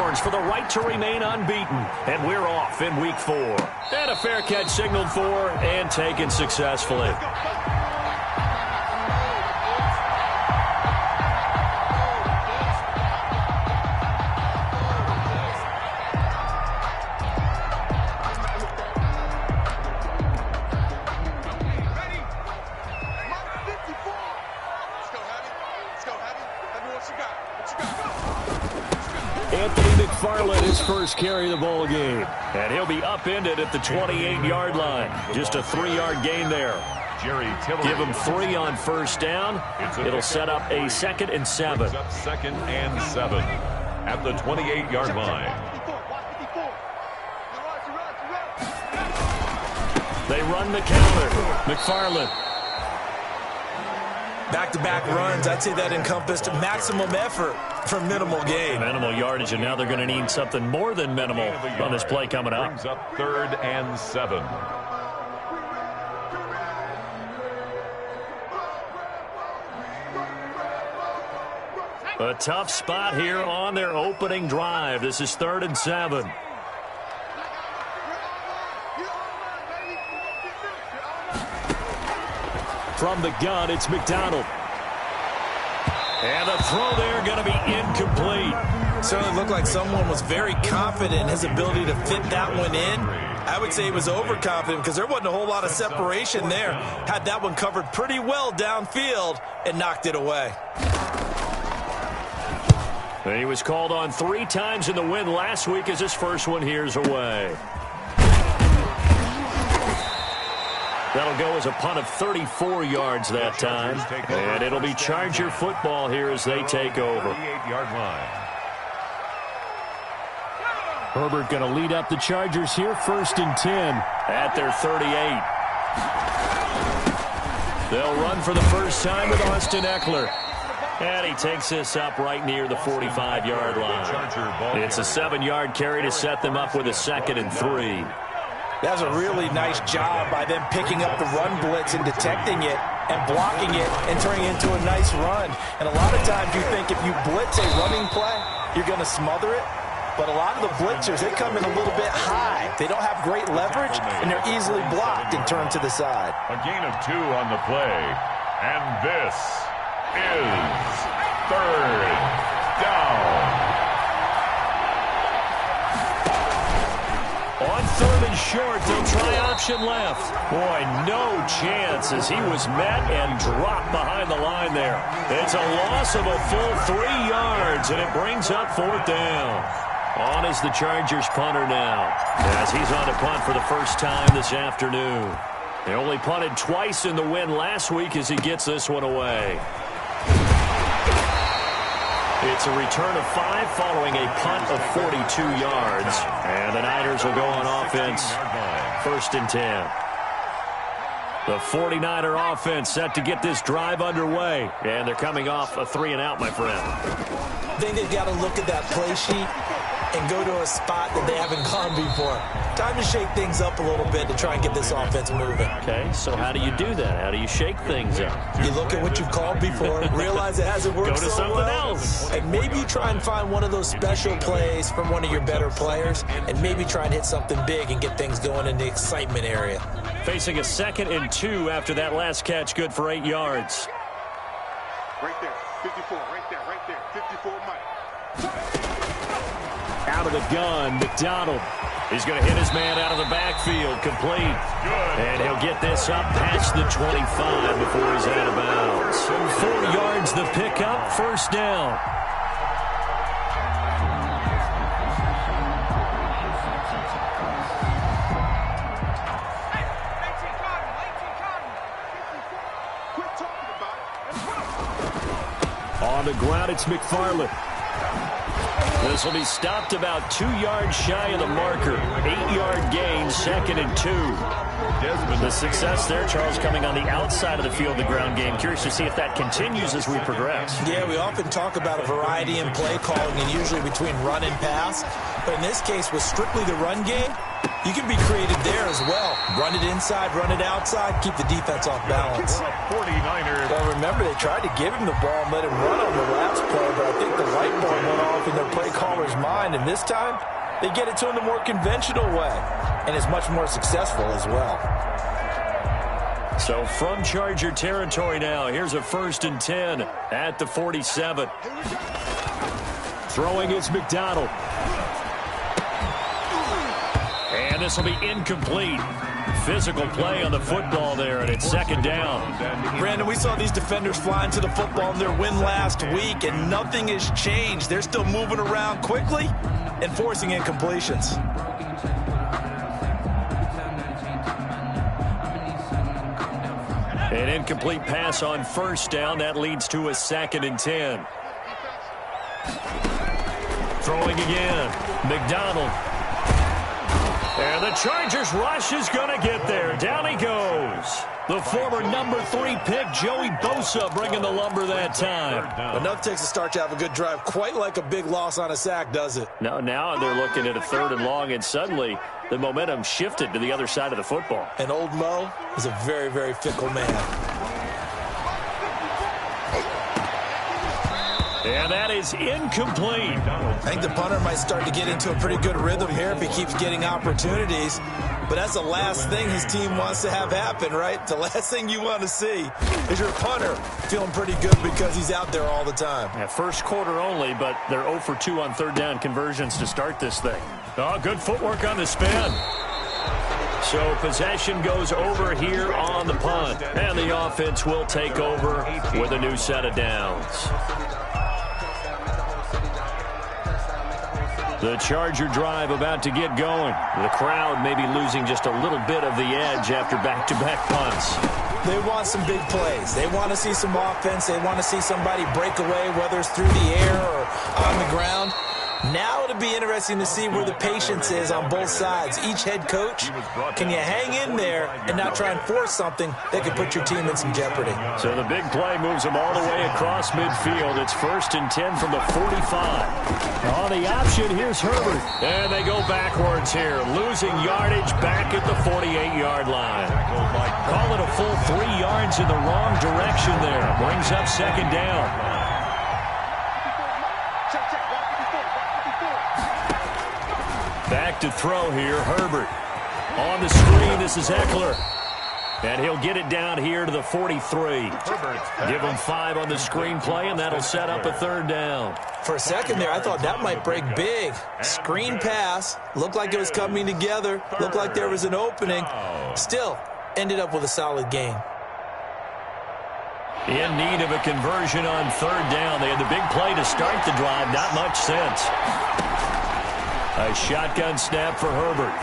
Longhorns for the right to remain unbeaten. And we're off in Week 4. And a fair catch signaled for and taken successfully. His first carry of the ball game. And he'll be upended at the 28-yard line. Just a 3-yard gain there. Give him 3 on first down. It'll set up a 2nd and 7. Second and 7 at the 28-yard line. They run the counter. McFarland. Back-to-back runs, I'd say that encompassed maximum effort for minimal gain. Minimal yardage, and now they're going to need something more than minimal on this play coming up. Brings up 3rd and 7. A tough spot here on their opening drive. This is 3rd and 7. From the gun, it's McDonald. And the throw there going to be incomplete. Certainly looked like someone was very confident in his ability to fit that one in. I would say he was overconfident because there wasn't a whole lot of separation there. Had that one covered pretty well downfield and knocked it away. He was called on 3 times in the win last week as his first one here's away. That'll go as a punt of 34 yards that time. And it'll be Charger football here as they take over. 38-yard line. Herbert going to lead up the Chargers here, 1st and 10. At their 38. They'll run for the first time with Austin Eckler. And he takes this up right near the 45-yard line. It's a 7-yard carry to set them up with a 2nd and 3. That was a really nice job by them picking up the run blitz and detecting it and blocking it and turning it into a nice run. And a lot of times you think if you blitz a running play, you're going to smother it. But a lot of the blitzers, they come in a little bit high. They don't have great leverage, and they're easily blocked and turned to the side. A gain of 2 on the play. And this is 3rd down. On 3rd and short, they'll try option left. Boy, no chance as he was met and dropped behind the line there. It's a loss of a full 3 yards, and it brings up 4th down. On is the Chargers punter now, as he's on to punt for the first time this afternoon. They only punted twice in the win last week as he gets this one away. It's a return of 5 following a punt of 42 yards. And the Niners will go on offense, 1st and 10. The 49er offense set to get this drive underway. And they're coming off a 3-and-out, my friend. I think they've got to look at that play sheet and go to a spot that they haven't gone before. Time to shake things up a little bit to try and get this offense moving. Okay, so how do you do that? How do you shake things up? You look at what you've called before, realize it hasn't worked Go to so something well, else. and maybe you try and find one of those special plays from one of your better players, and maybe try and hit something big and get things going in the excitement area. Facing a 2nd and 2 after that last catch, good for 8 yards. Right there, 54, right there, 54, Mike. Out of the gun, McDonald. He's going to hit his man out of the backfield, complete. And he'll get this up past the 25 before he's out of bounds. 4 yards the pickup, 1st down. On the ground, it's McFarland. This will be stopped about 2 yards shy of the marker. 8-yard gain, 2nd and 2. The success there, Charles, coming on the outside of the field, the ground game. Curious to see if that continues as we progress. Yeah, we often talk about a variety in play calling and usually between run and pass. But in this case, with strictly the run game, you can be creative there as well. Run it inside, run it outside, keep the defense off balance. 49ers. Well, remember, they tried to give him the ball and let him run on the last play, but I think the light bulb went off in their play caller's mind, and this time they get it to him the more conventional way, and it's much more successful as well. So from Charger territory now, here's a 1st and 10 at the 47. Throwing is McDonald. And this will be incomplete. Physical play on the football there, and it's 2nd down. Brandon, we saw these defenders flying to the football in their win last week, and nothing has changed. They're still moving around quickly and forcing incompletions. An incomplete pass on 1st down. That leads to a 2nd and 10. Throwing again. McDonald. And the Chargers rush is going to get there. Down he goes. The former number 3 pick, Joey Bosa, bringing the lumber that time. Enough takes to start to have a good drive. Quite like a big loss on a sack, does it? No, now they're looking at a 3rd and long, and suddenly the momentum shifted to the other side of the football. And old Mo is a very, very fickle man. And that is incomplete. I think the punter might start to get into a pretty good rhythm here if he keeps getting opportunities. But that's the last thing his team wants to have happen, right? The last thing you want to see is your punter feeling pretty good because he's out there all the time. Yeah, 1st quarter only, but they're 0 for 2 on 3rd down conversions to start this thing. Oh, good footwork on the spin. So possession goes over here on the punt. And the offense will take over with a new set of downs. The Charger drive about to get going. The crowd may be losing just a little bit of the edge after back-to-back punts. They want some big plays. They want to see some offense. They want to see somebody break away, whether it's through the air or on the ground. Now it'll be interesting to see where the patience is on both sides. Each head coach, can you hang in there and not try and force something that could put your team in some jeopardy? So the big play moves them all the way across midfield. It's 1st and 10 from the 45. On the option, here's Herbert. And they go backwards here, losing yardage back at the 48-yard line. Call it a full 3 yards in the wrong direction there. Brings up 2nd down. Back to throw here, Herbert. On the screen, this is Eckler. And he'll get it down here to the 43. Give him 5 on the screenplay, and that'll set up a 3rd down. For a second there, I thought that might break big. Screen pass. Looked like it was coming together. Looked like there was an opening. Still, ended up with a solid gain. In need of a conversion on 3rd down. They had the big play to start the drive. Not much sense. A shotgun snap for Herbert.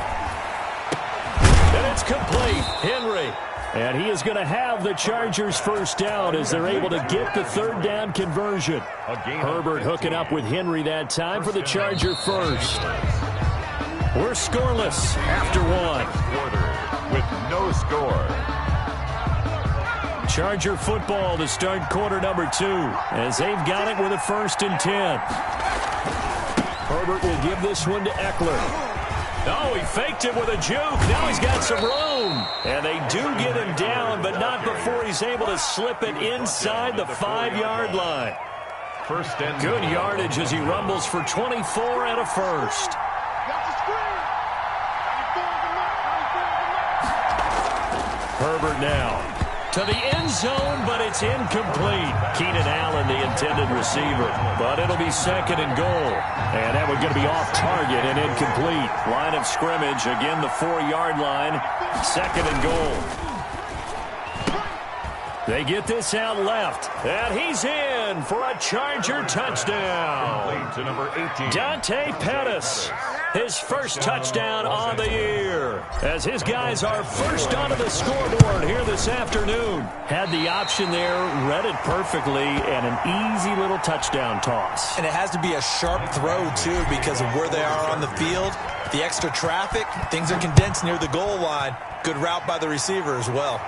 And it's complete. Henry. And he is going to have the Chargers 1st down as they're able to get the 3rd down conversion. Herbert hooking up with Henry that time for the Charger 1st. We're scoreless after 1. With no score. Charger football to start quarter number 2 as they've got it with a 1st and 10. Herbert will give this one to Eckler. Oh, he faked it with a juke. Now he's got some room. And they do get him down, but not before he's able to slip it inside the 5-yard line. 1st and good yardage as he rumbles for 24 and a 1st. Herbert now to the end zone, but it's incomplete. Keenan Allen, the intended receiver. But it'll be 2nd and goal. And that one's going to be off target and incomplete. Line of scrimmage, again the 4-yard line. 2nd and goal. They get this out left. And he's in for a Charger touchdown. to number 18. Dante Pettis. His 1st touchdown on the year as his guys are 1st onto the scoreboard here this afternoon. Had the option there, read it perfectly, and an easy little touchdown toss. And it has to be a sharp throw, too, because of where they are on the field. The extra traffic, things are condensed near the goal line. Good route by the receiver as well.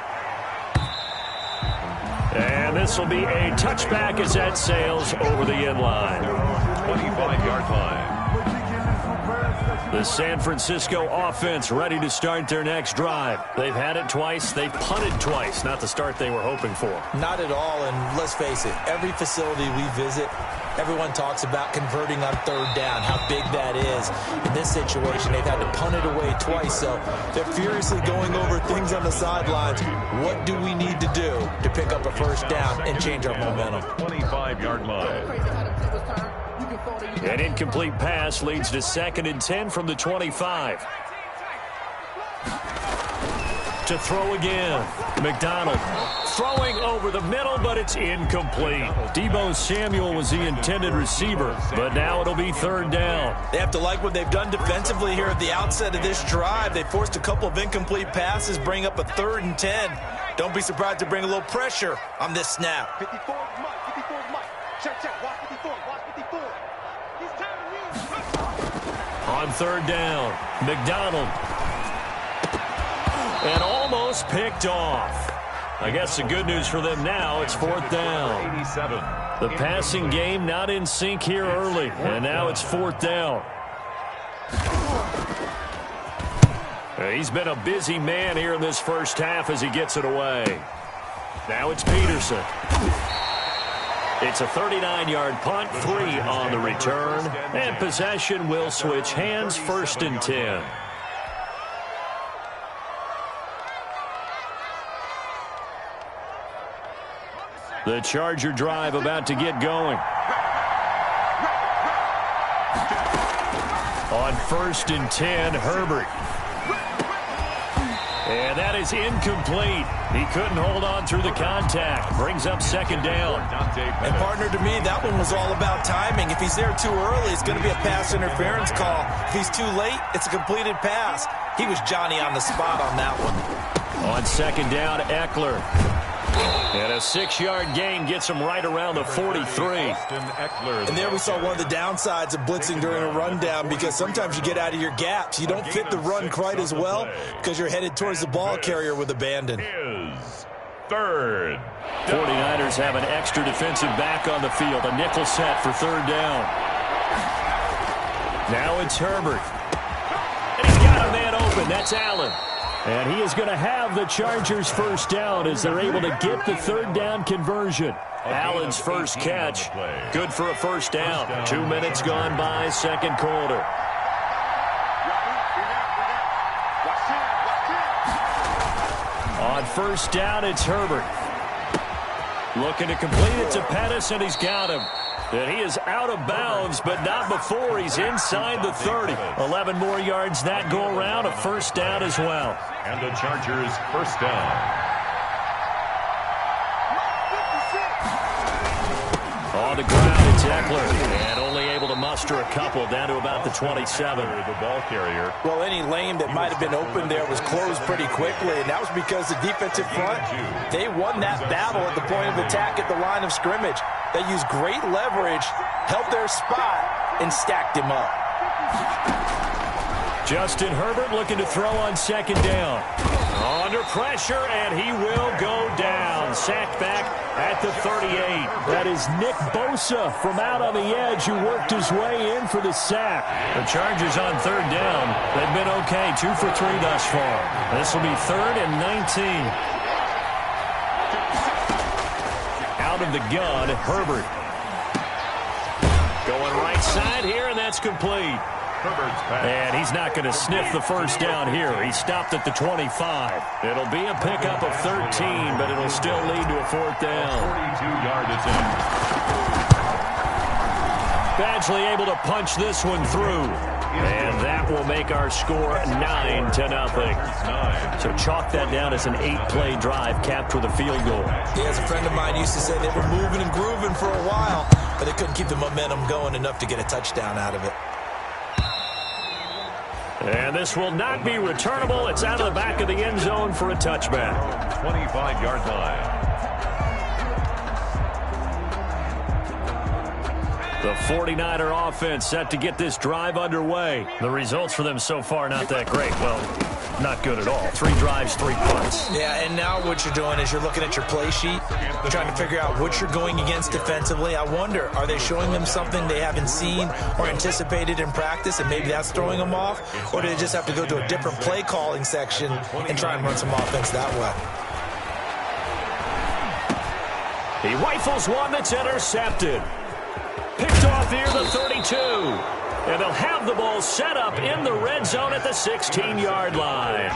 And this will be a touchback as that sails over the end line. 25-yard line. The San Francisco offense ready to start their next drive. They've had it twice. They've punted twice. Not the start they were hoping for. Not at all, and let's face it, every facility we visit, Everyone talks about converting on third down, how big that is. In this situation, they've had to punt it away twice, so they're furiously going over things on the sidelines. What do we need to do to pick up a first down and change our momentum? 25-yard line. An incomplete pass leads to 2nd and 10 from the 25. To throw again. McDonald throwing over the middle, but it's incomplete. Deebo Samuel was the intended receiver, but now it'll be 3rd down. They have to like what they've done defensively here at the outset of this drive. They forced a couple of incomplete passes, bring up a 3rd and 10. Don't be surprised to bring a little pressure on this snap. 54 Mike, 54 Mike. Check, watch 54, watch 54. He's timing you. On 3rd down, McDonald. And almost picked off. I guess the good news for them now, it's 4th down. 87. The passing game not in sync here early, and now it's 4th down. He's been a busy man here in this first half as he gets it away. Now it's Peterson. It's a 39-yard punt, 3 on the return, and possession will switch hands, 1st and 10. The Charger drive about to get going. On 1st and 10, Herbert. And that is incomplete. He couldn't hold on through the contact. Brings up 2nd down. And partner, to me, that one was all about timing. If he's there too early, it's going to be a pass interference call. If he's too late, it's a completed pass. He was Johnny on the spot on that one. On 2nd down, Eckler. And a 6-yard gain gets him right around the 43. And there we saw one of the downsides of blitzing during a rundown, because sometimes you get out of your gaps. You don't fit the run quite as well because you're headed towards the ball carrier with abandon. Is 3rd. 49ers have an extra defensive back on the field. A nickel set for 3rd down. Now it's Herbert. And he's got a man open. That's Allen. And he is going to have the Chargers' first down as they're able to get the 3rd down conversion. Allen's first catch, good for a first down. 2 minutes gone by, 2nd quarter. On 1st down, it's Herbert. Looking to complete it to Pettis, and he's got him. And he is out of bounds, but not before he's inside the 30. 11 more yards that go around, a first down as well. And the Chargers' first down. On the ground, it's Eckler. And only able to muster a couple down to about the 27. The ball carrier. Well, any lane that might have been open there was closed pretty quickly, and that was because the defensive front, they won that battle at the point of attack at the line of scrimmage. They used great leverage, held their spot, and stacked him up. Justin Herbert looking to throw on 2nd down. Under pressure, and he will go down. Sacked back at the 38. That is Nick Bosa from out on the edge who worked his way in for the sack. The Chargers on 3rd down. They've been okay, 2 for 3 thus far. This will be 3rd and 19. Out of the gun, Herbert. Going right side here, and that's complete. And he's not going to sniff the first down here. He stopped at the 25. It'll be a pickup of 13, but it'll still lead to a 4th down. 42-yard attempt. Badgley able to punch this one through. And that will make our score 9-0. So chalk that down as an 8-play drive capped with a field goal. Yeah, as a friend of mine used to say, they were moving and grooving for a while, but they couldn't keep the momentum going enough to get a touchdown out of it. And this will not be returnable. It's out of the back of the end zone for a touchback. 25-yard line. The 49er offense set to get this drive underway. The results for them so far not that great. Well, not good at all. 3 drives, 3 punts. Yeah, and now what you're doing is you're looking at your play sheet. You're trying to figure out what you're going against defensively. I wonder, are they showing them something they haven't seen or anticipated in practice, and maybe that's throwing them off? Or do they just have to go to a different play calling section and try and run some offense that way? He rifles one that's intercepted. Picked off near the 32. And they'll have the ball set up in the red zone at the 16-yard line.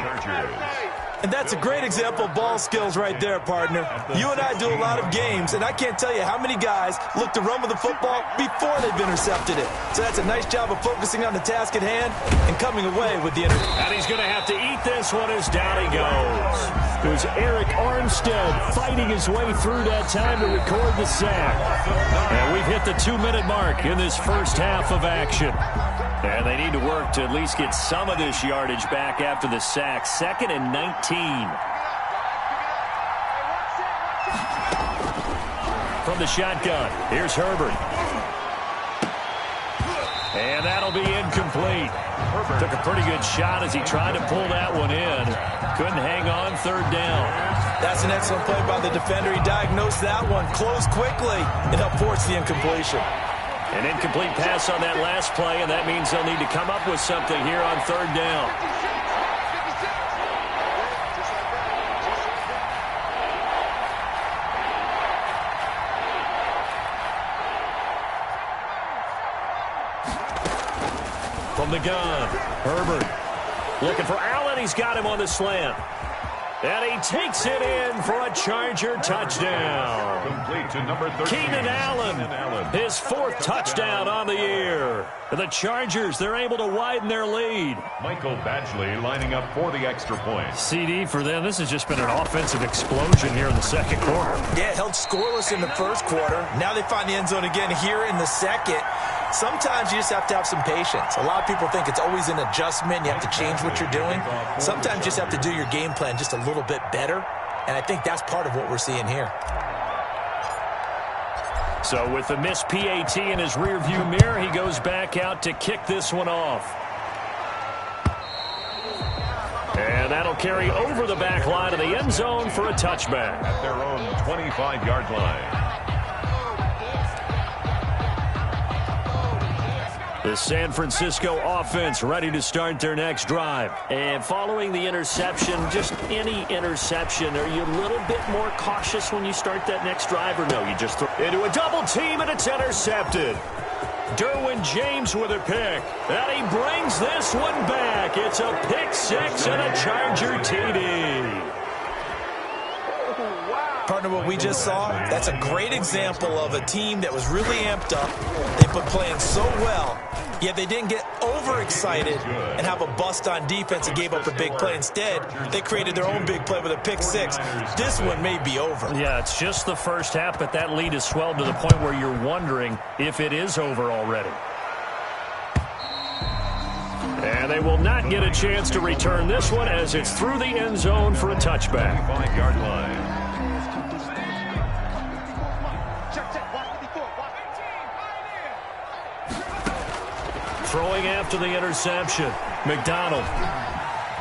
And that's a great example of ball skills right there, partner. You and I do a lot of games, and I can't tell you how many guys look to run with the football before they've intercepted it. So that's a nice job of focusing on the task at hand and coming away with the interception. And he's going to have to eat this one as down he goes. It was Eric Armstead fighting his way through that time to record the sack. And we've hit the 2-minute mark in this first half of action. And they need to work to at least get some of this yardage back after the sack. 2nd and 19. From the shotgun, here's Herbert. And that'll be incomplete. Took a pretty good shot as he tried to pull that one in. Couldn't hang on 3rd down. That's an excellent play by the defender. He diagnosed that one, closed quickly, and helped force the incompletion. An incomplete pass on that last play, and that means they'll need to come up with something here on 3rd down. From the gun, Herbert looking for Allen. He's got him on the slant. And he takes it in for a Charger touchdown. Complete to number 13. Keenan Allen, his 4th touchdown on the year. And the Chargers, they're able to widen their lead. Michael Badgley lining up for the extra point. CD for them. This has just been an offensive explosion here in the 2nd quarter. Yeah, held scoreless in the 1st quarter. Now they find the end zone again here in the 2nd. Sometimes you just have to have some patience. A lot of people think it's always an adjustment. You have to change what you're doing. Sometimes you just have to do your game plan just a little bit better. And I think that's part of what we're seeing here. So with the missed PAT in his rearview mirror, he goes back out to kick this one off. And that'll carry over the back line of the end zone for a touchback. At their own 25-yard line. The San Francisco offense ready to start their next drive. And following the interception, just any interception, are you a little bit more cautious when you start that next drive, or no? You just throw into a double team, and it's intercepted. Derwin James with a pick. And he brings this one back. It's a pick 6 and a Charger TD. Partner, what we just saw, that's a great example of a team that was really amped up. They've been playing so well, yet they didn't get overexcited and have a bust on defense and gave up a big play. Instead, they created their own big play with a pick 6. This one may be over. Yeah, it's just the first half, but that lead has swelled to the point where you're wondering if it is over already. And they will not get a chance to return this one as it's through the end zone for a touchback. 5-yard line. Throwing after the interception. McDonald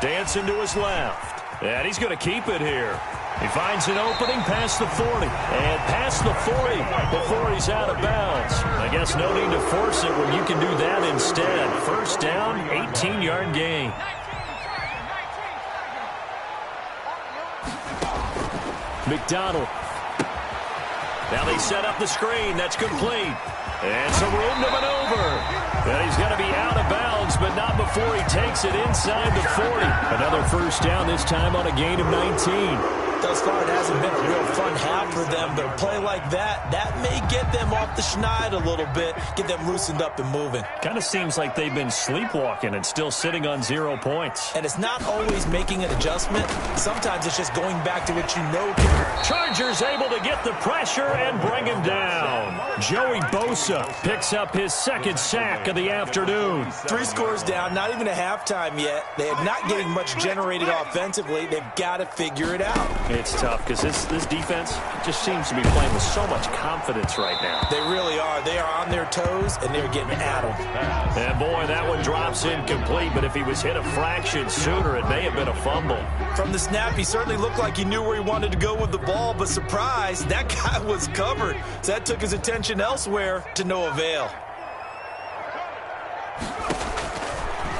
dancing to his left. And he's going to keep it here. He finds an opening past the 40. And past the 40 before he's out of bounds. I guess no need to force it when you can do that instead. First down, 18-yard gain. McDonald. Now they set up the screen. That's complete. And some room to maneuver. And he's going to be out of bounds, but not before he takes it inside the 40. Another first down, this time on a gain of 19. Thus far, it hasn't been a real fun half for them, but a play like that may get them off the schneid a little bit, get them loosened up and moving. Kind of seems like they've been sleepwalking and still sitting on 0 points. And it's not always making an adjustment. Sometimes it's just going back to what you know can. Chargers able to get the pressure and bring him down. Joey Bosa picks up his 2nd sack of the afternoon. 3 scores down, not even a halftime yet. They are not getting much generated offensively. They've got to figure it out. It's tough because this defense just seems to be playing with so much confidence right now. They really are. They are on their toes, and they're getting addled. And, boy, that one drops incomplete, but if he was hit a fraction sooner, it may have been a fumble. From the snap, he certainly looked like he knew where he wanted to go with the ball, but surprise, that guy was covered. So that took his attention elsewhere to no avail.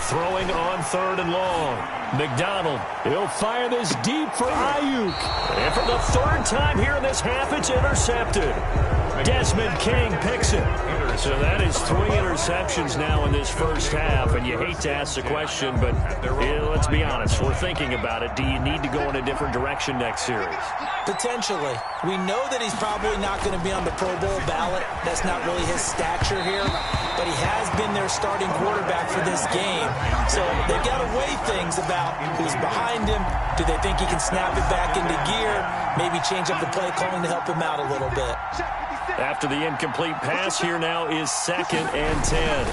Throwing on 3rd and long. McDonald, he'll fire this deep for Ayuk. And for the 3rd time here in this half, it's intercepted. Desmond King picks it. So that is 3 interceptions now in this first half, and you hate to ask the question, but let's be honest, we're thinking about it. Do you need to go in a different direction next series? Potentially. We know that he's probably not going to be on the Pro Bowl ballot. That's not really his stature here, but he has been their starting quarterback for this game. So they've got to weigh things about who's behind him. Do they think he can snap it back into gear? Maybe change up the play calling to help him out a little bit. After the incomplete pass, here now is 2nd and 10.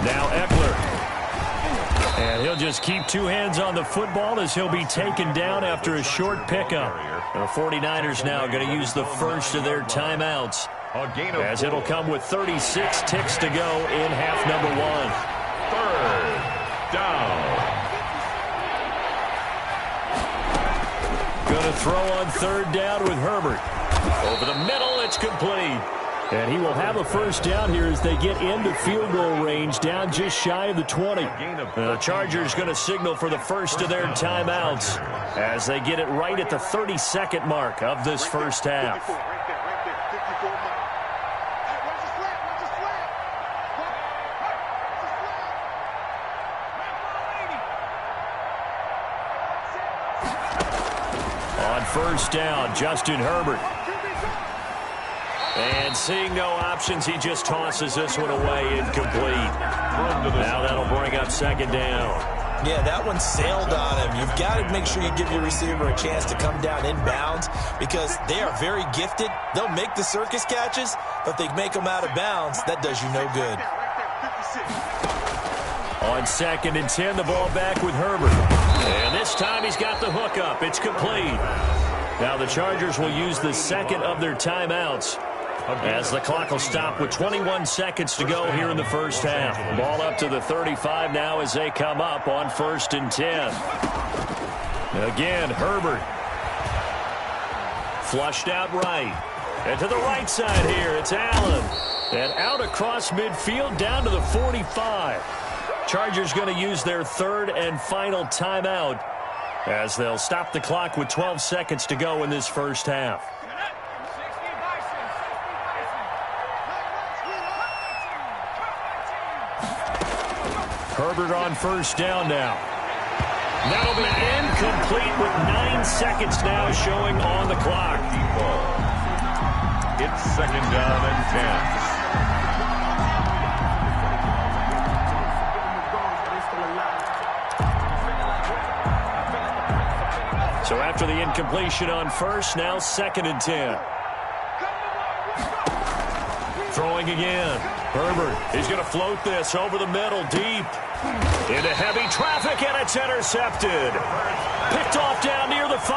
Now Eckler. And he'll just keep 2 hands on the football as he'll be taken down after a short pickup. The 49ers now going to use the first of their timeouts, as it'll come with 36 ticks to go in half number 1. 3rd down. Going to throw on 3rd down with Herbert. Over the middle, it's complete. And he will have a first down here as they get into field goal range, down just shy of the 20. The Chargers going to signal for the first of their timeouts as they get it right at the 32nd mark of this first half. On first down, Justin Herbert. And seeing no options, he just tosses this one away, incomplete. Now that'll bring up 2nd down. Yeah, that one sailed on him. You've got to make sure you give your receiver a chance to come down inbounds because they are very gifted. They'll make the circus catches, but if they make them out of bounds, that does you no good. On 2nd and 10, the ball back with Herbert. And this time he's got the hook up. It's complete. Now the Chargers will use the 2nd of their timeouts, as the clock will stop with 21 seconds to go here in the first half. Ball up to the 35 now as they come up on 1st and 10. Again, Herbert. Flushed out right. And to the right side here, it's Allen. And out across midfield down to the 45. Chargers going to use their 3rd and final timeout, as they'll stop the clock with 12 seconds to go in this first half. Herbert on first down now. That'll be incomplete with 9 seconds now showing on the clock. It's 2nd down and 10. So after the incompletion on first, now 2nd and 10. Throwing again. Herbert is going to float this over the middle, deep. Into heavy traffic, and it's intercepted. Picked off down near the 5.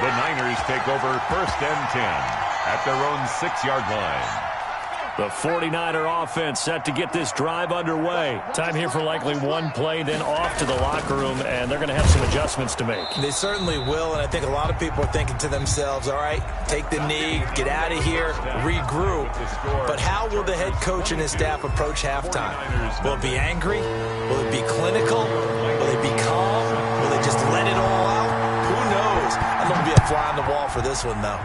The Niners take over 1st and 10 at their own 6-yard line. The 49er offense set to get this drive underway. Time here for likely one play, then off to the locker room, and they're going to have some adjustments to make. They certainly will, and I think a lot of people are thinking to themselves, all right, take the knee, get out of here, regroup. But how will the head coach and his staff approach halftime? Will it be angry? Will it be clinical? Will it be calm? Will they just let it all out? Who knows? I'm going to be a fly on the wall for this one, though.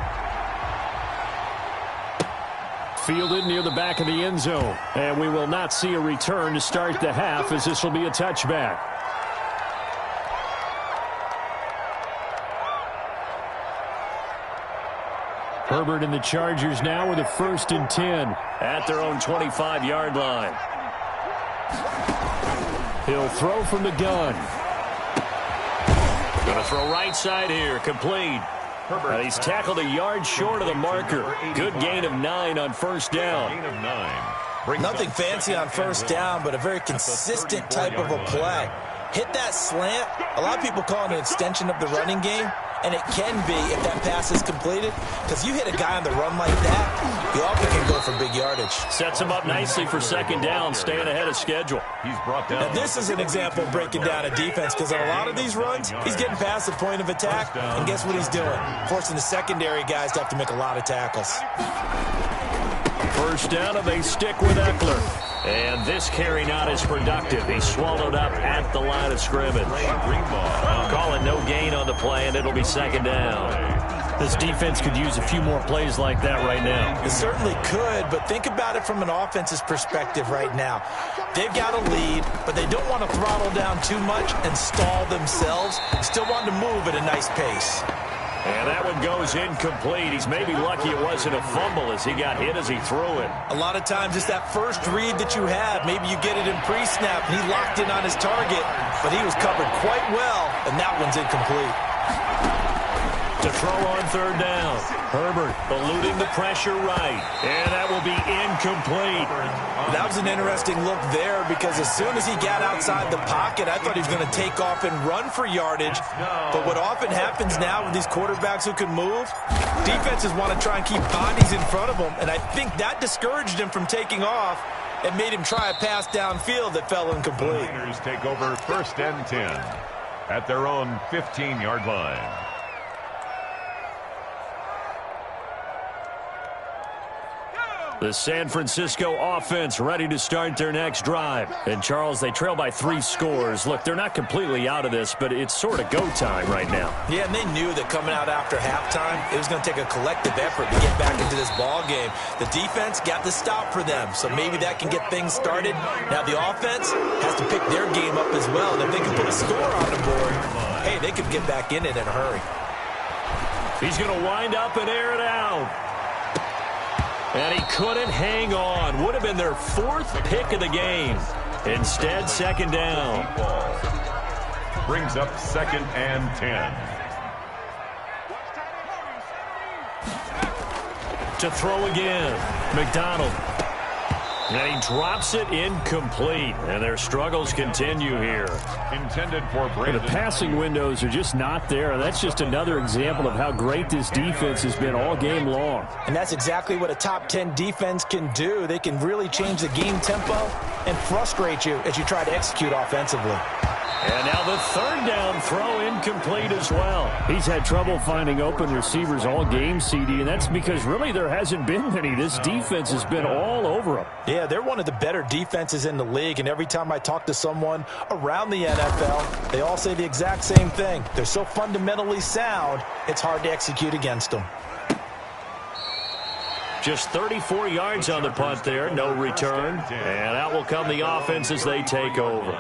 Fielded near the back of the end zone. And we will not see a return to start the half, as this will be a touchback. Herbert and the Chargers now with a 1st and 10 at their own 25-yard line. He'll throw from the gun. Going to throw right side here, complete. And he's tackled a yard short of the marker. Good gain of 9 on first down. Nothing fancy on first down, but a very consistent type of a play. Hit that slant. A lot of people call it an extension of the running game, and it can be if that pass is completed, because you hit a guy on the run like that, you often can go for big yardage. Sets him up nicely for 2nd down, staying ahead of schedule. He's brought down. Now, this is an example of breaking down a defense, because on a lot of these runs, he's getting past the point of attack, and guess what he's doing? Forcing the secondary guys to have to make a lot of tackles. First down, and they stick with Eckler. And this carry not as productive. He's swallowed up at the line of scrimmage. Calling no gain on the play, and it'll be 2nd down. This defense could use a few more plays like that right now. It certainly could, but think about it from an offense's perspective right now. They've got a lead, but they don't want to throttle down too much and stall themselves. Still want to move at a nice pace. And that one goes incomplete. He's maybe lucky it wasn't a fumble as he got hit as he threw it. A lot of times it's that first read that you have. Maybe you get it in pre-snap, and he locked in on his target, but he was covered quite well, and that one's incomplete. To throw on third down. Herbert eluding the pressure right. And that will be incomplete. That was an interesting look there because as soon as he got outside the pocket, I thought he was going to take off and run for yardage. But what often happens now with these quarterbacks who can move, defenses want to try and keep bodies in front of them. And I think that discouraged him from taking off and made him try a pass downfield that fell incomplete. The Niners take over 1st and 10 at their own 15-yard line. The San Francisco offense ready to start their next drive. And, Charles, they trail by 3 scores. Look, they're not completely out of this, but it's sort of go time right now. Yeah, and they knew that coming out after halftime, it was going to take a collective effort to get back into this ball game. The defense got the stop for them, so maybe that can get things started. Now the offense has to pick their game up as well. And if they can put a score on the board, hey, they could get back in it in a hurry. He's going to wind up and air it out. And he couldn't hang on. Would have been their 4th pick of the game. Instead, 2nd down. Brings up 2nd and 10. To throw again. McDonald. And he drops it incomplete. And their struggles continue here. Intended for Brandon. The passing windows are just not there. That's just another example of how great this defense has been all game long. And that's exactly what a top 10 defense can do. They can really change the game tempo and frustrate you as you try to execute offensively. And now the 3rd down throw incomplete as well. He's had trouble finding open receivers all game, CD, and that's because really there hasn't been many. This defense has been all over them. Yeah, they're one of the better defenses in the league, and every time I talk to someone around the NFL, they all say the exact same thing. They're so fundamentally sound, it's hard to execute against them. Just 34 yards on the punt there, no return. And out will come the offense as they take over.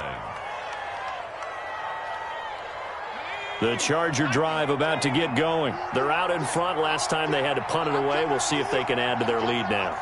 The Charger drive about to get going. They're out in front. Last time they had to punt it away. We'll see if they can add to their lead now.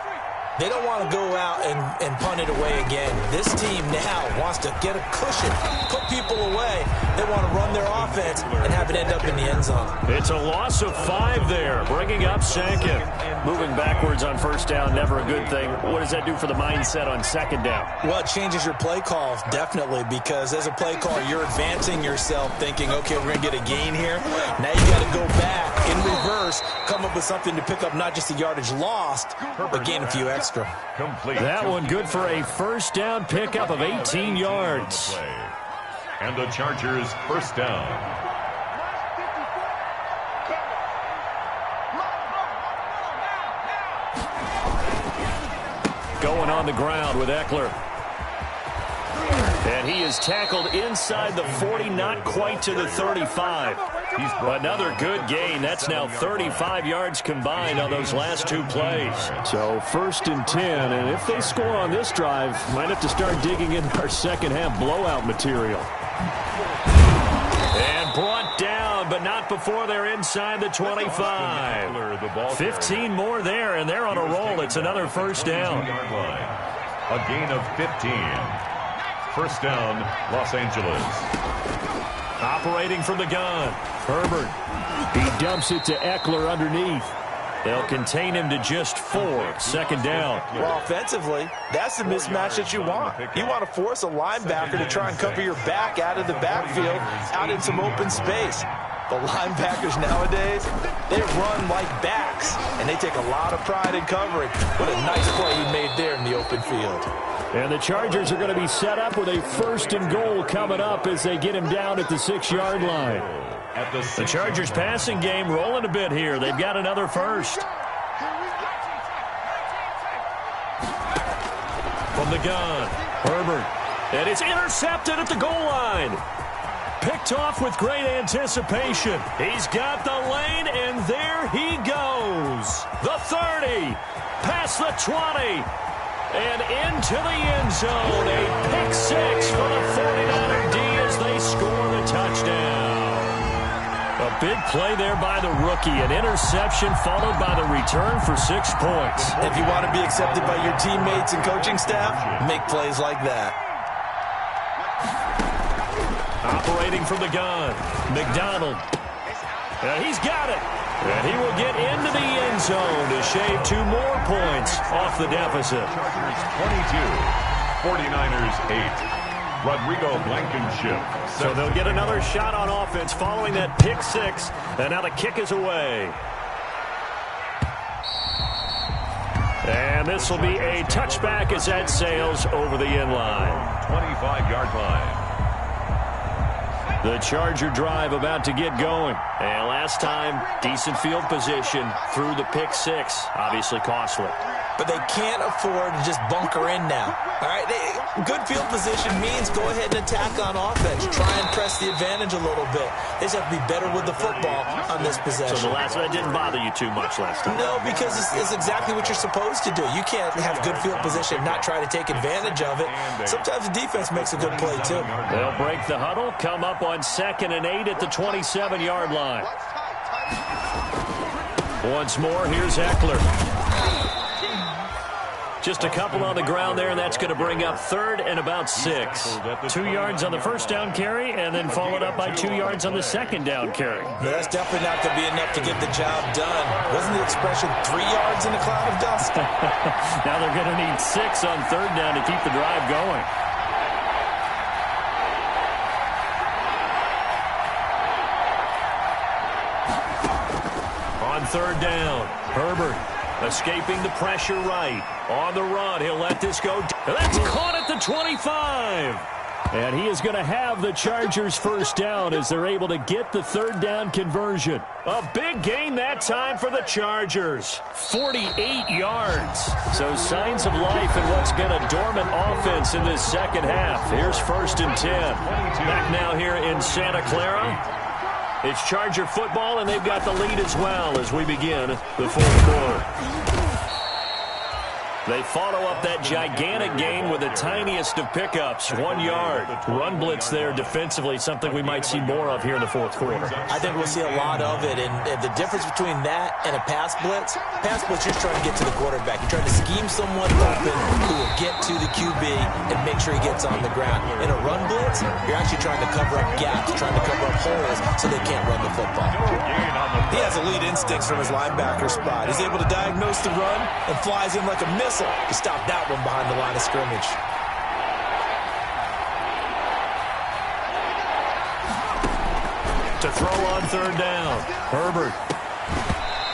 They don't want to go out and punt it away again. This team now wants to get a cushion, put people away. They want to run their offense and have it end up in the end zone. It's a loss of 5 there, bringing up 2nd. Moving backwards on 1st down, never a good thing. What does that do for the mindset on 2nd down? Well, it changes your play calls, definitely, because as a play caller, you're advancing yourself thinking, okay, we're going to get a gain here. Now you got to go back in reverse, come up with something to pick up not just the yardage lost, but gain a few extra. Complete. That one good for a 1st down pickup of 18 yards. And the Chargers 1st down. Going on the ground with Eckler. And he is tackled inside the 40, not quite to the 35. Another good gain. That's now 35 yards combined on those last 2 plays. So 1st and 10, and if they score on this drive, might have to start digging into our second half blowout material. And brought down, but not before they're inside the 25. 15 more there, and they're on a roll. It's another 1st down. A gain of 15. 1st down, Los Angeles. Operating from the gun. Herbert. He dumps it to Eckler underneath. They'll contain him to just 4. 2nd down. Well, offensively, that's the mismatch that you want. You want to force a linebacker to try and cover your back out of the backfield, out in some open space. The linebackers nowadays, they run like backs, and they take a lot of pride in covering. What a nice play he made there in the open field. And the Chargers are going to be set up with a 1st and goal coming up as they get him down at the 6-yard line. The Chargers passing game rolling a bit here. They've got another 1st. From the gun, Herbert. And it's intercepted at the goal line. Picked off with great anticipation. He's got the lane, and there he goes. The 30, past the 20, and into the end zone. A pick six for the 49er D as they score the touchdown. A big play there by the rookie. An interception followed by the return for 6 points. If you want to be accepted by your teammates and coaching staff, make plays like that. Operating from the gun, McDonald. He's got it. And he will get into the end zone to shave 2 more points off the deficit. Chargers 22, 49ers 8. Rodrigo Blankenship. So they'll get another shot on offense following that pick six. And now the kick is away. And this will be a touchback as that sails over the end line. 25-yard line. The Charger drive about to get going. And last time, decent field position through the pick six. Obviously costly. But they can't afford to just bunker in now. All right, good field position means go ahead and attack on offense. Try and press the advantage a little bit. They just have to be better with the football on this possession. So the last one didn't bother you too much last time? No, because it's exactly what you're supposed to do. You can't have good field position and not try to take advantage of it. Sometimes the defense makes a good play, too. They'll break the huddle, come up on 2nd and 8 at the 27-yard line. Once more, here's Eckler. Just a couple on the ground there, and that's going to bring up 3rd and about 6. 2 yards on the first down carry, and then followed up by 2 yards on the second down carry. That's definitely not going to be enough to get the job done. Wasn't the expression 3 yards in a cloud of dust? Now they're going to need 6 on 3rd down to keep the drive going. On 3rd down, Herbert escaping the pressure right. On the run, he'll let this go. That's caught at the 25. And he is going to have the Chargers first down as they're able to get the 3rd down conversion. A big gain that time for the Chargers. 48 yards. So signs of life in what's been a dormant offense in this second half. Here's 1st and 10. Back now here in Santa Clara. It's Charger football, and they've got the lead as well as we begin the 4th quarter. They follow up that gigantic gain with the tiniest of pickups, 1 yard. Run blitz there defensively, something we might see more of here in the 4th quarter. I think we'll see a lot of it, and the difference between that and a pass blitz, you're trying to get to the quarterback. You're trying to scheme someone open who will get to the QB and make sure he gets on the ground. In a run blitz, you're actually trying to cover up gaps, trying to cover up holes so they can't run the football. He has elite instincts from his linebacker spot. He's able to diagnose the run and flies in like a missile to stop that one behind the line of scrimmage. To throw on 3rd down, Herbert.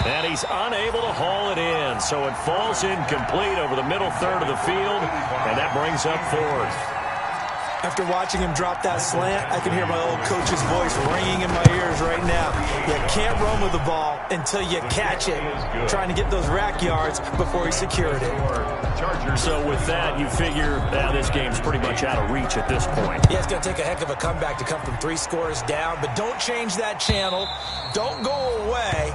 And he's unable to haul it in, so it falls incomplete over the middle third of the field, and that brings up 4th. After watching him drop that slant, I can hear my old coach's voice ringing in my ears right now. You can't run with the ball until you catch it. Trying to get those rack yards before he secured it. So with that, you figure this game's pretty much out of reach at this point. Yeah, it's going to take a heck of a comeback to come from 3 scores down, but don't change that channel. Don't go away.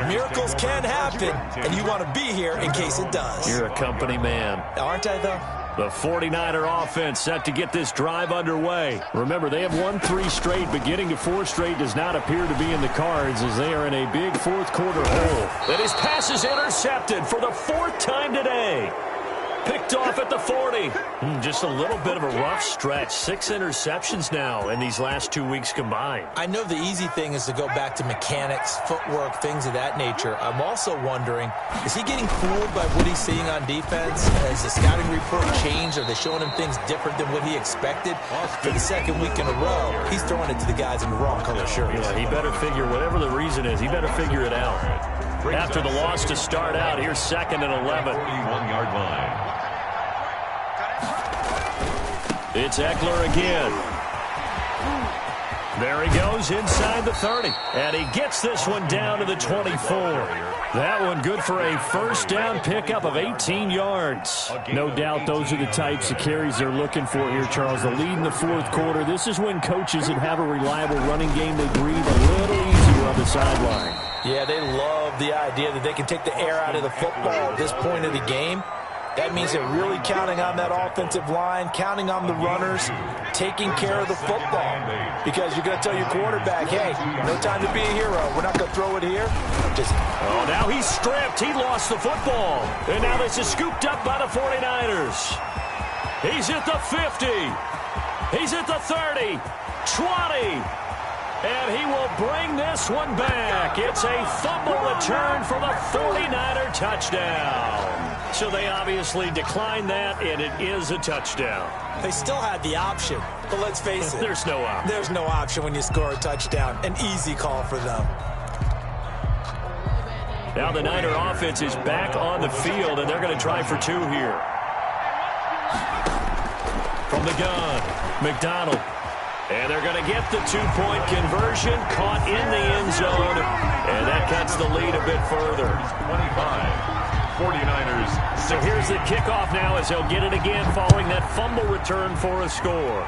Miracles can happen, and you want to be here in case it does. You're a company man. Aren't I, though? The 49er offense set to get this drive underway. Remember, they have won 3 straight, but getting to 4 straight does not appear to be in the cards as they are in a big 4th quarter hole. And his pass is intercepted for the 4th time today. Picked off at the 40. Just a little bit of a rough stretch. 6 interceptions now in these last 2 weeks combined. I know the easy thing is to go back to mechanics, footwork, things of that nature. I'm also wondering, is he getting fooled by what he's seeing on defense? Has the scouting report changed? Are they showing him things different than what he expected? For the 2nd week in a row, he's throwing it to the guys in the wrong color shirts. Yeah, he better figure, whatever the reason is, he better figure it out. After the loss to start out, here's 2nd and 11. 41-yard line. It's Eckler again. There he goes inside the 30. And he gets this one down to the 24. That one good for a first down pickup of 18 yards. No doubt those are the types of carries they're looking for here, Charles. The lead in the fourth quarter. This is when coaches that have a reliable running game, they breathe a little easier on the sideline. Yeah, they love the idea that they can take the air out of the football at this point of the game. That means they're really counting on that offensive line, counting on the runners, taking care of the football. Because you're going to tell your quarterback, hey, no time to be a hero. We're not going to throw it here. Oh, now he's stripped. He lost the football. And now this is scooped up by the 49ers. He's at the 50. He's at the 30, 20. And he will bring this one back. It's a fumble return for the 49er touchdown. So they obviously declined that, and it is a touchdown. They still had the option, but let's face it. There's no option. There's no option when you score a touchdown. An easy call for them. Now the Niner offense is back on the field, and they're going to try for two here. From the gun, McDonald. And they're going to get the two-point conversion, caught in the end zone, and that cuts the lead a bit further. 25. 49ers. So here's the kickoff now as they'll get it again following that fumble return for a score.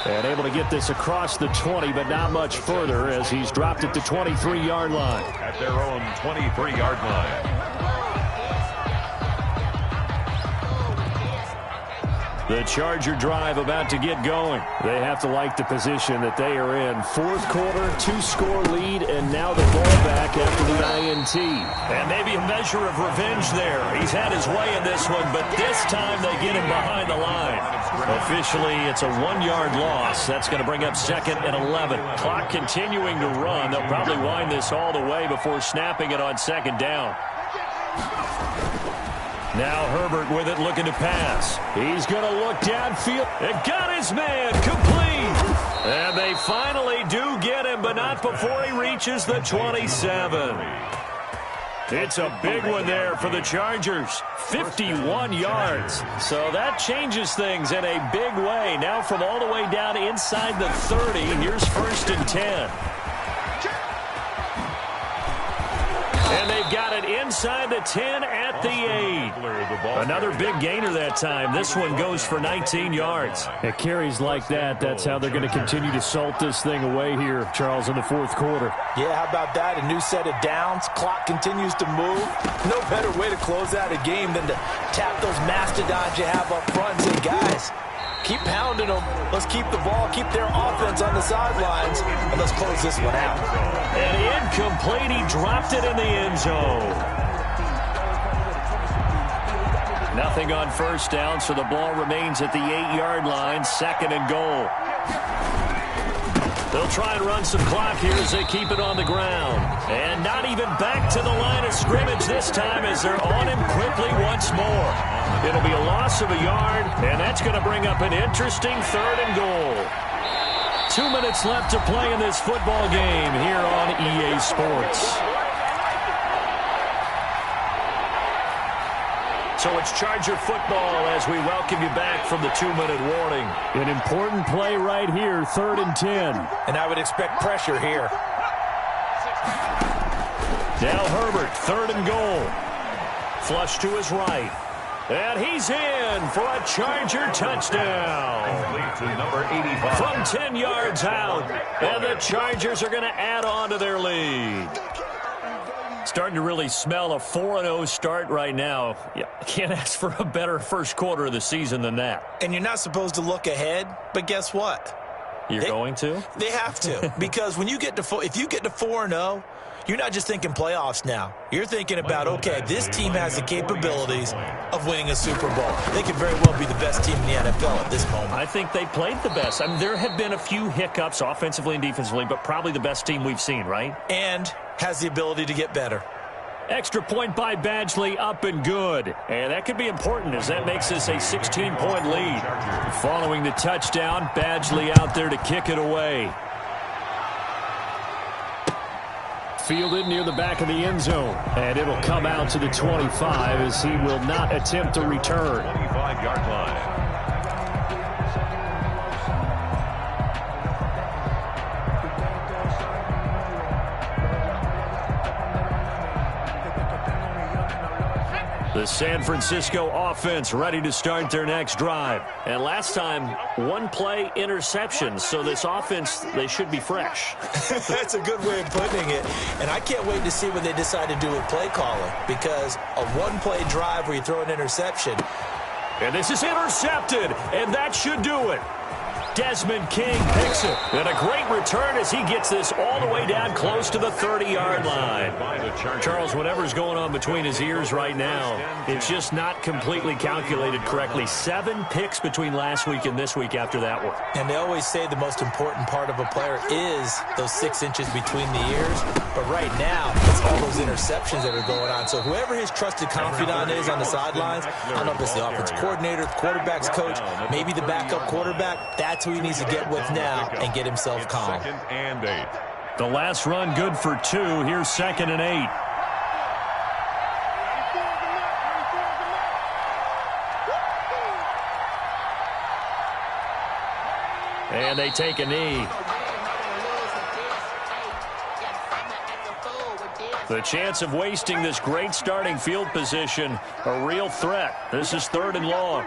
And able to get this across the 20, but not much further as he's dropped at the 23-yard line. At their own 23-yard line. The Charger drive about to get going. They have to like the position that they are in. Fourth quarter, two-score lead, and now the ball back after the INT. And maybe a measure of revenge there. He's had his way in this one, but this time they get him behind the line. Officially, it's a 1-yard loss. That's going to bring up 2nd and 11. Clock continuing to run. They'll probably wind this all the way before snapping it on 2nd down. Now Herbert with it, looking to pass. He's going to look downfield. It got his man complete. And they finally do get him, but not before he reaches the 27. It's a big one there for the Chargers. 51 yards. So that changes things in a big way. Now from all the way down inside the 30, here's 1st and 10. And they've got it inside the 10 at the 8. Another big gainer that time. This one goes for 19 yards. At carries like that, that's how they're going to continue to salt this thing away here, Charles, in the fourth quarter. Yeah, how about that? A new set of downs. Clock continues to move. No better way to close out a game than to tap those mastodons you have up front and say, guys, keep pounding them. Let's keep the ball, keep their offense on the sidelines, and let's close this one out. And incomplete. He dropped it in the end zone. Nothing on first down, so the ball remains at the 8-yard line, 2nd and goal. They'll try and run some clock here as they keep it on the ground. And not even back to the line of scrimmage this time as they're on him quickly once more. It'll be a loss of a yard, and that's going to bring up an interesting 3rd and goal. 2 minutes left to play in this football game here on EA Sports. So it's Charger football as we welcome you back from the 2-minute warning. An important play right here, 3rd and 10. And I would expect pressure here. Now Herbert, 3rd and goal. Flush to his right. And he's in for a Charger touchdown. Number 85. From 10 yards out. And the Chargers are going to add on to their lead. Starting to really smell a 4-0 start right now. Yeah, can't ask for a better first quarter of the season than that. And you're not supposed to look ahead, but guess what? You're going to? They have to. Because when you get to if you get to 4-0, you're not just thinking playoffs now. You're thinking about, okay, this team has the capabilities of winning a Super Bowl. They could very well be the best team in the NFL at this moment. I think they played the best. I mean, there have been a few hiccups offensively and defensively, but probably the best team we've seen, right? And has the ability to get better. Extra point by Badgley, up and good. And that could be important as that makes this a 16-point lead. Following the touchdown, Badgley out there to kick it away. Fielded near the back of the end zone. And it'll come out to the 25 as he will not attempt a return. 25-yard line. The San Francisco offense ready to start their next drive. And last time, one play interception. So this offense, they should be fresh. That's a good way of putting it. And I can't wait to see what they decide to do with play calling. Because a one-play drive where you throw an interception. And this is intercepted. And that should do it. Desmond King picks it. And a great return as he gets this all the way down close to the 30-yard line. Charles, whatever's going on between his ears right now, it's just not completely calculated correctly. 7 picks between last week and this week after that one. And they always say the most important part of a player is those 6 inches between the ears. But right now, it's all those interceptions that are going on. So whoever his trusted confidant is on the sidelines, I don't know if it's the offensive coordinator, the quarterback's coach, maybe the backup quarterback, that's who he needs to get with now and get himself calm. 2nd and 8. The last run good for 2. Here's 2nd and 8. And they take a knee. The chance of wasting this great starting field position, a real threat. This is 3rd and long.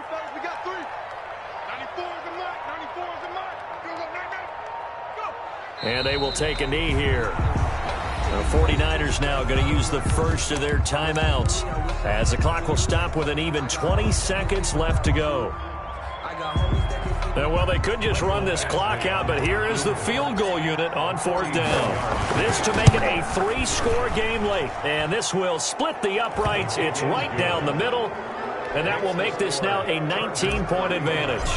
And they will take a knee here. The 49ers now going to use the first of their timeouts as the clock will stop with an even 20 seconds left to go. Well, they could just run this clock out, but here is the field goal unit on 4th down. This to make it a 3-score game late. And this will split the uprights. It's right down the middle. And that will make this now a 19-point advantage.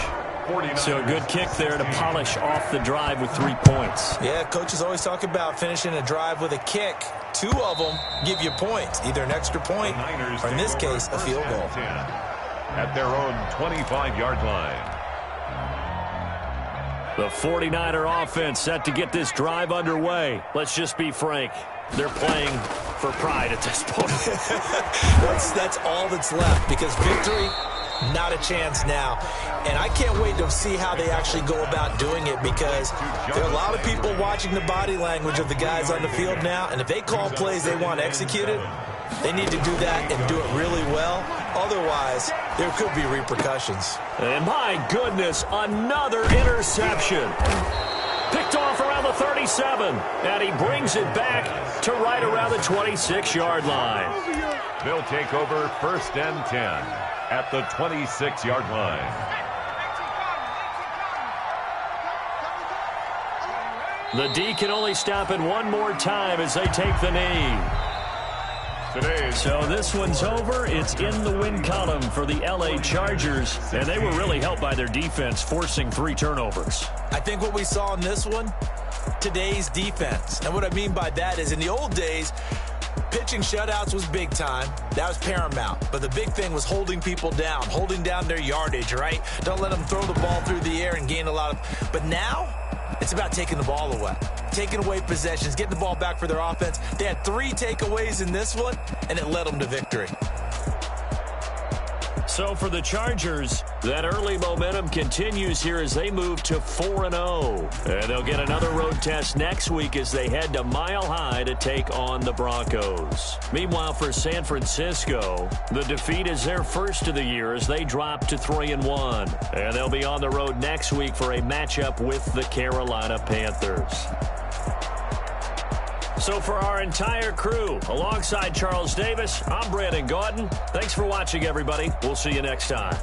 So a good kick there to polish off the drive with 3 points. Yeah, coaches always talk about finishing a drive with a kick. 2 of them give you points, either an extra point or, in this case, a field goal. At their own 25-yard line. The 49er offense set to get this drive underway. Let's just be frank. They're playing for pride at this point. That's all that's left because victory, not a chance now. And I can't wait to see how they actually go about doing it because there are a lot of people watching the body language of the guys on the field now. And if they call plays they want executed, they need to do that and do it really well. Otherwise, there could be repercussions. And my goodness, another interception. Picked off around the 37. And he brings it back to right around the 26-yard line. They'll take over 1st and 10 at the 26-yard line. The D can only stop it one more time as they take the knee. So this one's over. It's in the win column for the LA Chargers, and they were really helped by their defense, forcing 3 turnovers. I think what we saw in this one, today's defense. And what I mean by that is in the old days, pitching shutouts was big time. That was paramount. But the big thing was holding people down, holding down their yardage, right? Don't let them throw the ball through the air and gain a lot of... But now, it's about taking the ball away. Taking away possessions, getting the ball back for their offense. They had 3 takeaways in this one, and it led them to victory. So for the Chargers, that early momentum continues here as they move to 4-0. And they'll get another road test next week as they head to Mile High to take on the Broncos. Meanwhile, for San Francisco, the defeat is their first of the year as they drop to 3-1. And they'll be on the road next week for a matchup with the Carolina Panthers. So for our entire crew, alongside Charles Davis, I'm Brandon Gaudin. Thanks for watching, everybody. We'll see you next time.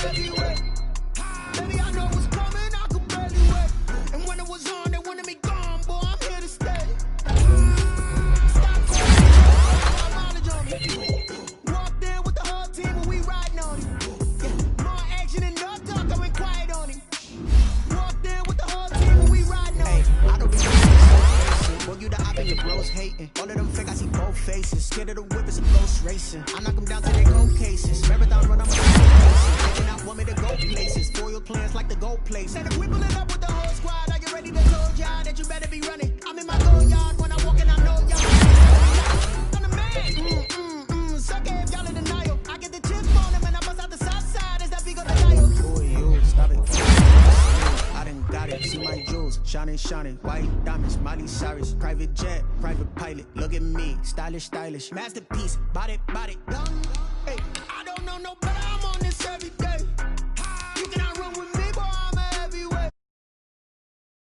heavyweight. Baby, I know what's coming, I could barely wait. And when it was on, they wanted me gone, boy, I'm here to stay. Stop calling, mileage on me. Walked in with the whole team and we riding on it. Yeah, more action and no talk, I went quiet on him. Walked in with the whole team and we riding on it. I don't be so boy, you the op and your bros hating. All of them fake, I see both faces. Scared of the whip, it's a ghost racing. I knock them down to their cold cases. Marathon run, I'm a they not want me to go places. Foil plans like the gold place. And if we pulling up with the whole squad, are you ready to told y'all that you better be running? I'm in my go yard when I walk in, I know y'all. I'm the man. Suck it if y'all in denial. I get the chips on them and I bust out the south side. Is that big of the dial? Who are you? Stop it. I done got it. See my jewels. Shining, shining. White diamonds. Miley Cyrus. Private jet. Private pilot. Look at me. Stylish, stylish. Masterpiece. Body, body. Young